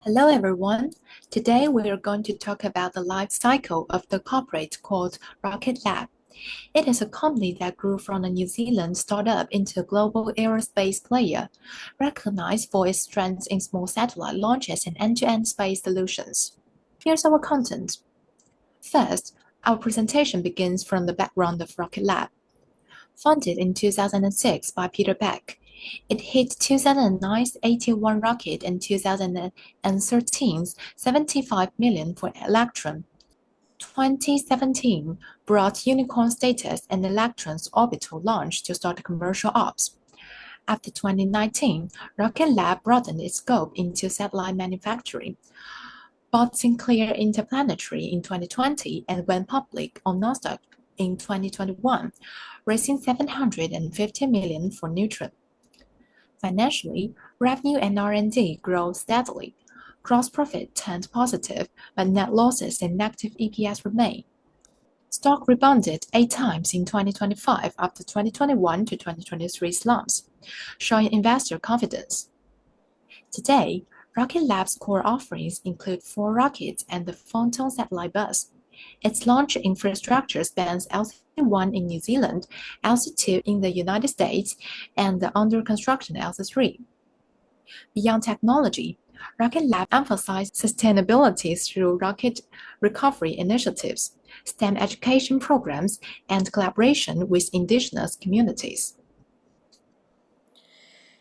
Hello everyone. Today we are going to talk about the life cycle of the corporate called Rocket Lab. It is a company that grew from a New Zealand startup into a global aerospace player, recognized for its strengths in small satellite launches and end-to-end space solutions. Here's our content. First, our presentation begins from the background of Rocket Lab. Founded in 2006 by Peter Beck, it hit 2009's 81 rocket and 2013's 75 million for Electron. 2017 brought unicorn status and Electron's orbital launch to start commercial ops. After 2019, Rocket Lab broadened its scope into satellite manufacturing, bought Sinclair Interplanetary in 2020 and went public on Nasdaq in 2021, raising $750 million for Neutron. Financially, revenue and R&D grew steadily. Gross profit turned positive, but net losses and negative EPS remain. Stock rebounded 8 times in 2025 after 2021 to 2023 slumps, showing investor confidence. Today, Rocket Lab's core offerings include 4 rockets and the Photon satellite bus. Its launch infrastructure spans LC-1 in New Zealand, LC-2 in the United States, and the under-construction LC-3. Beyond technology, Rocket Lab emphasized sustainability through rocket recovery initiatives, STEM education programs, and collaboration with indigenous communities.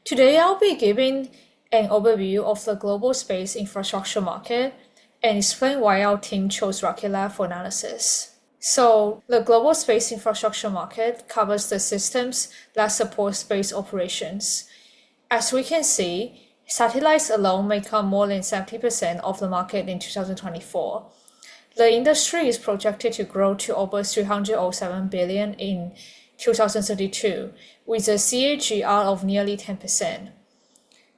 Today, I'll be giving an overview of the global space infrastructure market and explain why our team chose Rocket Lab for analysis. So, the global space infrastructure market covers the systems that support space operations. As we can see, satellites alone make up more than 70% of the market in 2024. The industry is projected to grow to over $307 billion in 2032, with a CAGR of nearly 10%.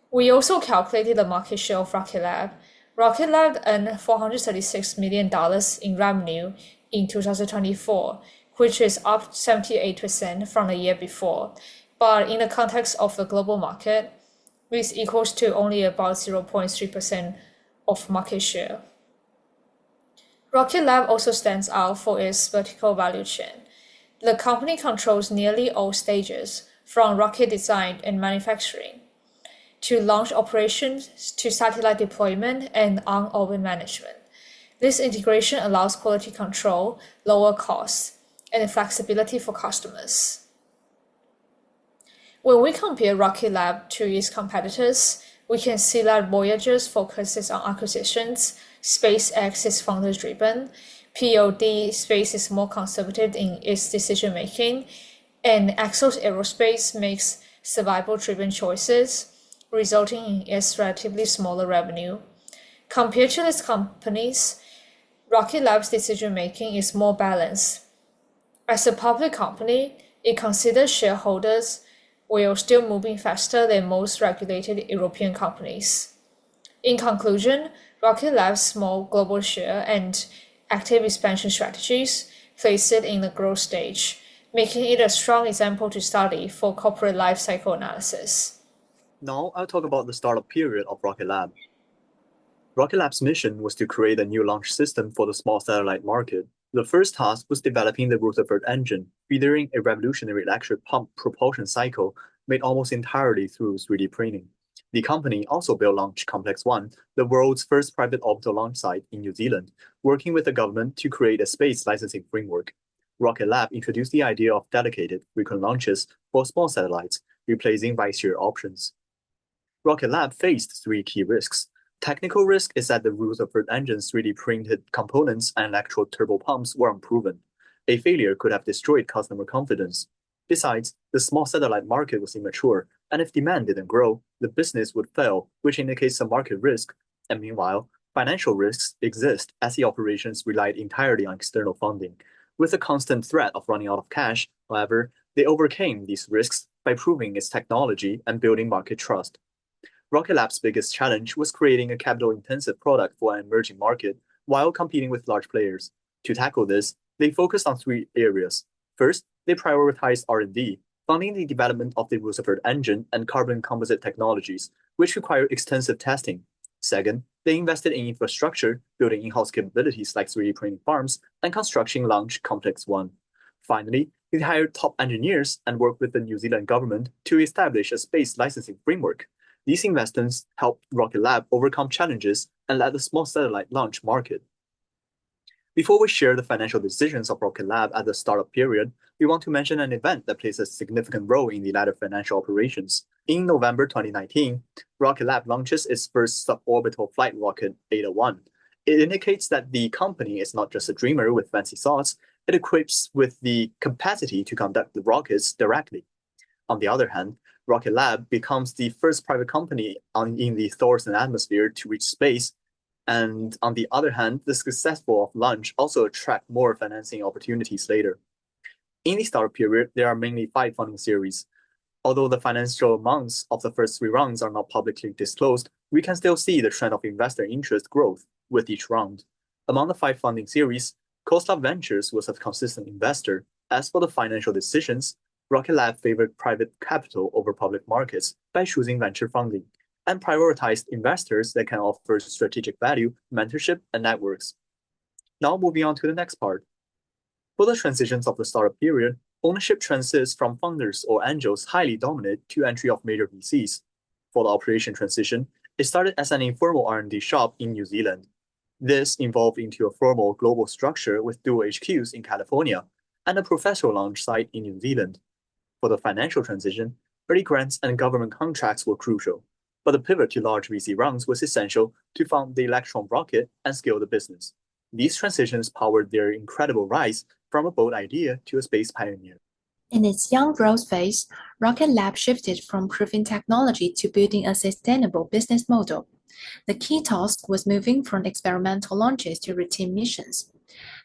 We also calculated the market share of Rocket Lab. Rocket Lab earned $436 million in revenue in 2024, which is up 78% from the year before. But in the context of the global market, this equals to only about 0.3% of market share. Rocket Lab also stands out for its vertical value chain. The company controls nearly all stages, from rocket design and manufacturing to launch operations to satellite deployment and on-orbit management. This integration allows quality control, lower costs, and flexibility for customers. When we compare Rocket Lab to its competitors, we can see that Voyager's focuses on acquisitions, SpaceX is founder-driven, POD Space is more conservative in its decision-making, and Exos Aerospace makes survival-driven choices, resulting in its relatively smaller revenue. Compared to these companies, Rocket Lab's decision-making is more balanced. As a public company, it considers shareholders while still moving faster than most regulated European companies. In conclusion, Rocket Lab's small global share and active expansion strategies place it in the growth stage, making it a strong example to study for corporate life cycle analysis. Now I'll talk about the startup period of Rocket Lab. Rocket Lab's mission was to create a new launch system for the small satellite market. The first task was developing the Rutherford engine, featuring a revolutionary electric pump propulsion cycle made almost entirely through 3D printing. The company also built Launch Complex 1, the world's first private orbital launch site in New Zealand, working with the government to create a space licensing framework. Rocket Lab introduced the idea of dedicated, frequent launches for small satellites, replacing rideshare options. Rocket Lab faced 3 key risks. Technical risk is that the Rutherford engine's 3D printed components and electro turbopumps were unproven. A failure could have destroyed customer confidence. Besides, the small satellite market was immature, and if demand didn't grow, the business would fail, which indicates a market risk. And meanwhile, financial risks exist as the operations relied entirely on external funding. With the constant threat of running out of cash, however, they overcame these risks by proving its technology and building market trust. Rocket Lab's biggest challenge was creating a capital-intensive product for an emerging market while competing with large players. To tackle this, they focused on 3 areas. First, they prioritized R&D, funding the development of the Rutherford engine and carbon composite technologies, which require extensive testing. Second, they invested in infrastructure, building in-house capabilities like 3D printing farms and constructing Launch Complex 1. Finally, they hired top engineers and worked with the New Zealand government to establish a space licensing framework. These investments helped Rocket Lab overcome challenges and led the small satellite launch market. Before we share the financial decisions of Rocket Lab at the startup period, we want to mention an event that plays a significant role in the latter financial operations. In November 2019, Rocket Lab launches its first suborbital flight rocket, Beta-1. It indicates that the company is not just a dreamer with fancy thoughts, it equips with the capacity to conduct the rockets directly. On the other hand, Rocket Lab becomes the first private company in the Thorson atmosphere to reach space. And on the other hand, the successful launch also attract more financing opportunities later. In the startup period, there are mainly 5 funding series. Although the financial amounts of the first 3 rounds are not publicly disclosed, we can still see the trend of investor interest growth with each round. Among the 5 funding series, Coastal Ventures was a consistent investor. As for the financial decisions, Rocket Lab favored private capital over public markets by choosing venture funding, and prioritized investors that can offer strategic value, mentorship, and networks. Now moving on to the next part. For the transitions of the startup period, ownership transits from founders or angels highly dominate to entry of major VCs. For the operation transition, it started as an informal R&D shop in New Zealand. This evolved into a formal global structure with dual HQs in California and a professional launch site in New Zealand. For the financial transition, early grants and government contracts were crucial, but the pivot to large VC rounds was essential to fund the Electron rocket and scale the business. These transitions powered their incredible rise from a bold idea to a space pioneer. In its young growth phase, Rocket Lab shifted from proving technology to building a sustainable business model. The key task was moving from experimental launches to routine missions,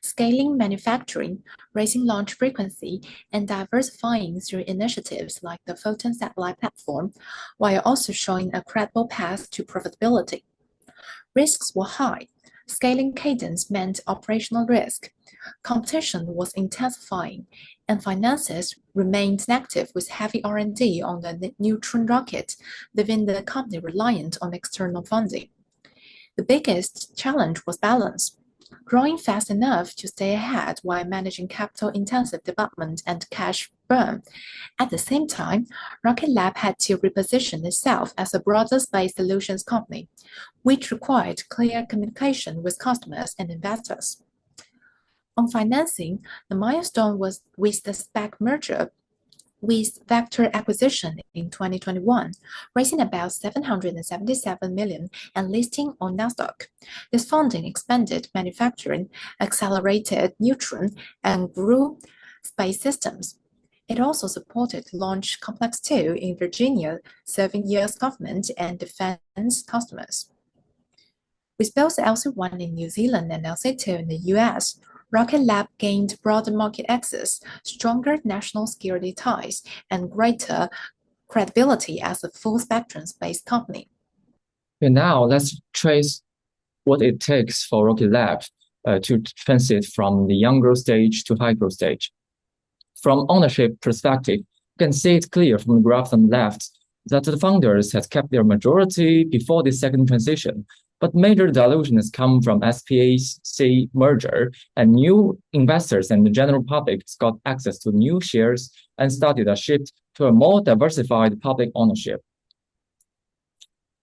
scaling manufacturing, raising launch frequency, and diversifying through initiatives like the Photon satellite platform, while also showing a credible path to profitability. Risks were high. Scaling cadence meant operational risk. Competition was intensifying, and finances remained negative with heavy R&D on the Neutron rocket, leaving the company reliant on external funding. The biggest challenge was balance, growing fast enough to stay ahead while managing capital-intensive development and cash burn. At the same time, Rocket Lab had to reposition itself as a broader space solutions company, which required clear communication with customers and investors. On financing, the milestone was with the SPAC merger with Vector Acquisition in 2021, raising about $777 million and listing on Nasdaq. This funding expanded manufacturing, accelerated Neutron, and grew space systems. It also supported Launch Complex 2 in Virginia, serving U.S. government and defense customers. With both LC-1 in New Zealand and LC-2 in the U.S., Rocket Lab gained broader market access, stronger national security ties, and greater credibility as a full-spectrum space company. And now let's trace what it takes for Rocket Lab to transit from the young growth stage to high growth stage. From ownership perspective, you can see it clear from the graph on the left that the founders had kept their majority before the second transition, but major dilution has come from SPAC merger, and new investors and the general public got access to new shares and started a shift to a more diversified public ownership.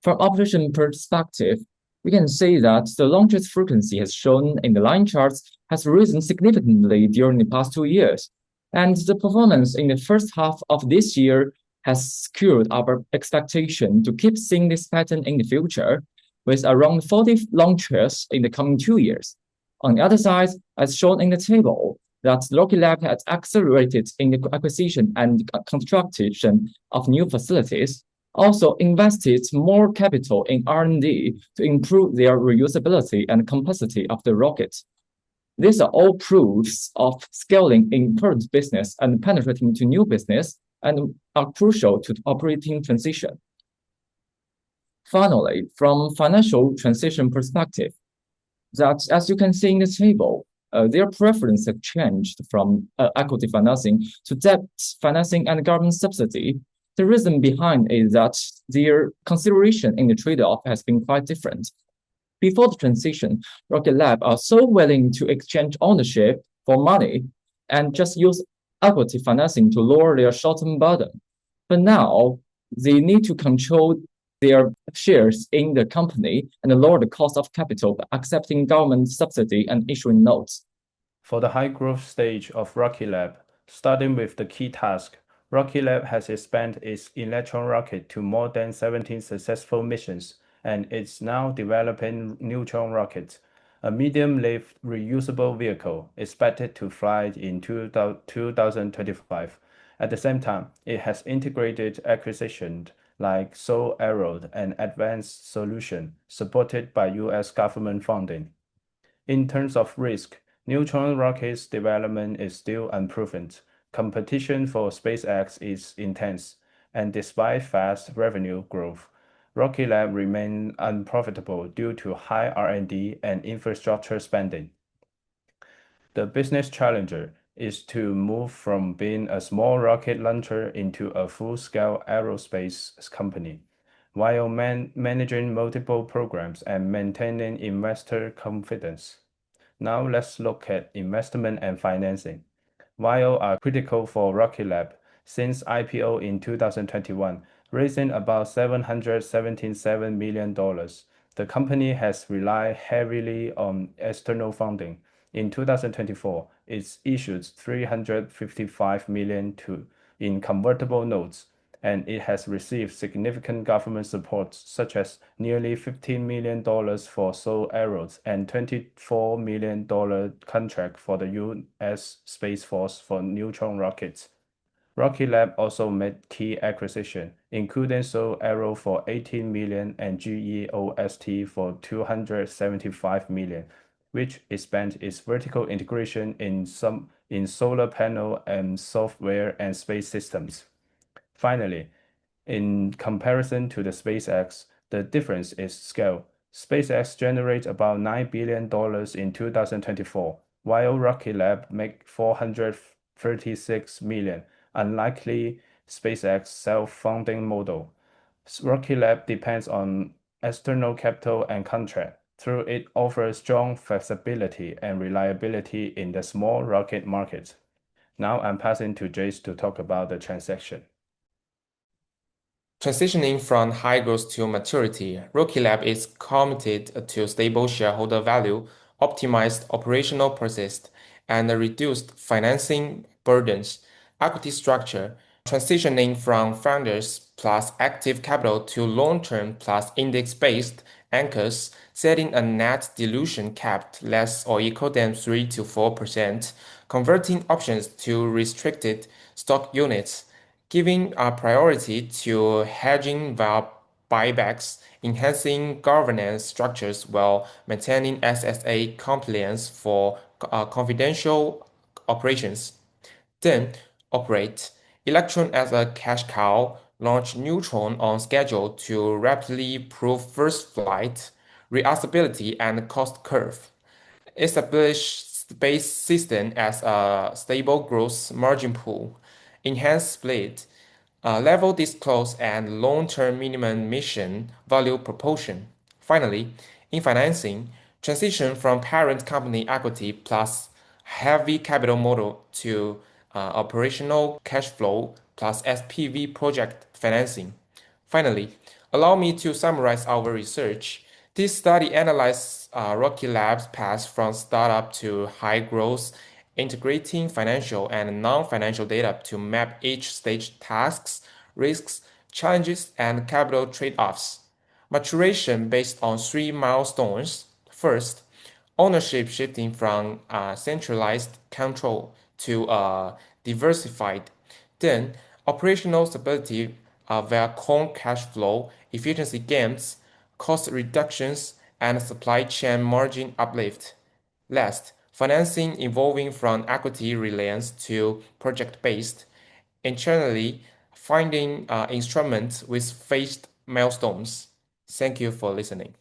From operation perspective, we can see that the launches frequency has shown in the line charts has risen significantly during the past 2 years, and the performance in the first half of this year has secured our expectation to keep seeing this pattern in the future, with around 40 launches in the coming 2 years. On the other side, as shown in the table, that Rocket Lab has accelerated in the acquisition and construction of new facilities, also invested more capital in R&D to improve their reusability and capacity of the rocket. These are all proofs of scaling in current business and penetrating to new business and are crucial to the operating transition. Finally, from financial transition perspective, that as you can see in the table, their preference have changed from equity financing to debt financing and government subsidy. The reason behind is that their consideration in the trade-off has been quite different. Before the transition, Rocket Lab are so willing to exchange ownership for money and just use equity financing to lower their short-term burden. But now they need to control their shares in the company and lower the cost of capital by accepting government subsidy and issuing notes. For the high growth stage of Rocket Lab, starting with the key task, Rocket Lab has expanded its Electron rocket to more than 17 successful missions, and it's now developing Neutron rockets, a medium-lift reusable vehicle expected to fly in 2025. At the same time, it has integrated acquisitions like Soul Arrow and advanced solution supported by US government funding. In terms of risk, Neutron rockets development is still unproven. Competition for SpaceX is intense, and despite fast revenue growth, Rocket Lab remains unprofitable due to high R&D and infrastructure spending. The business challenger is to move from being a small rocket launcher into a full-scale aerospace company, while managing multiple programs and maintaining investor confidence. Now let's look at investment and financing. While are critical for Rocket Lab, since IPO in 2021, raising about $777 million, the company has relied heavily on external funding. In 2024, it issued $355 million in convertible notes, and it has received significant government support, such as nearly $15 million for Soul Arrows and $24 million contract for the U.S. Space Force for Neutron rockets. Rocket Lab also made key acquisitions, including Soul Arrow for $18 million and GEOST for $275 million, which expands its vertical integration in solar panel and software and space systems. Finally, in comparison to the SpaceX, the difference is scale. SpaceX generates about $9 billion in 2024, while Rocket Lab makes $436 million, unlikely SpaceX self-funding model. Rocket Lab depends on external capital and contract. Through it offers strong flexibility and reliability in the small rocket market. Now I'm passing to Jace to talk about the transaction. Transitioning from high growth to maturity, Rocket Lab is committed to stable shareholder value, optimized operational process, and reduced financing burdens. Equity structure, transitioning from founders plus active capital to long-term plus index-based anchors, setting a net dilution cap less or equal than 3 to 4%, converting options to restricted stock units, giving a priority to hedging via buybacks, enhancing governance structures while maintaining SSA compliance for confidential operations. Then, operate Electron as a cash cow, launch Neutron on schedule to rapidly prove first flight, reusability, and cost curve. Establish space system as a stable growth margin pool, enhance split, level disclose and long-term minimum mission value proportion. Finally, in financing, transition from parent company equity plus heavy capital model to operational cash flow plus SPV project financing. Finally, allow me to summarize our research. This study analyzed Rocket Lab's path from startup to high growth, integrating financial and non-financial data to map each stage tasks, risks, challenges, and capital trade-offs. Maturation based on 3 milestones. First, ownership shifting from centralized control to diversified. Then, operational stability via core cash flow, efficiency gains, cost reductions, and supply chain margin uplift. Last, financing evolving from equity reliance to project-based. Internally, finding instruments with phased milestones. Thank you for listening.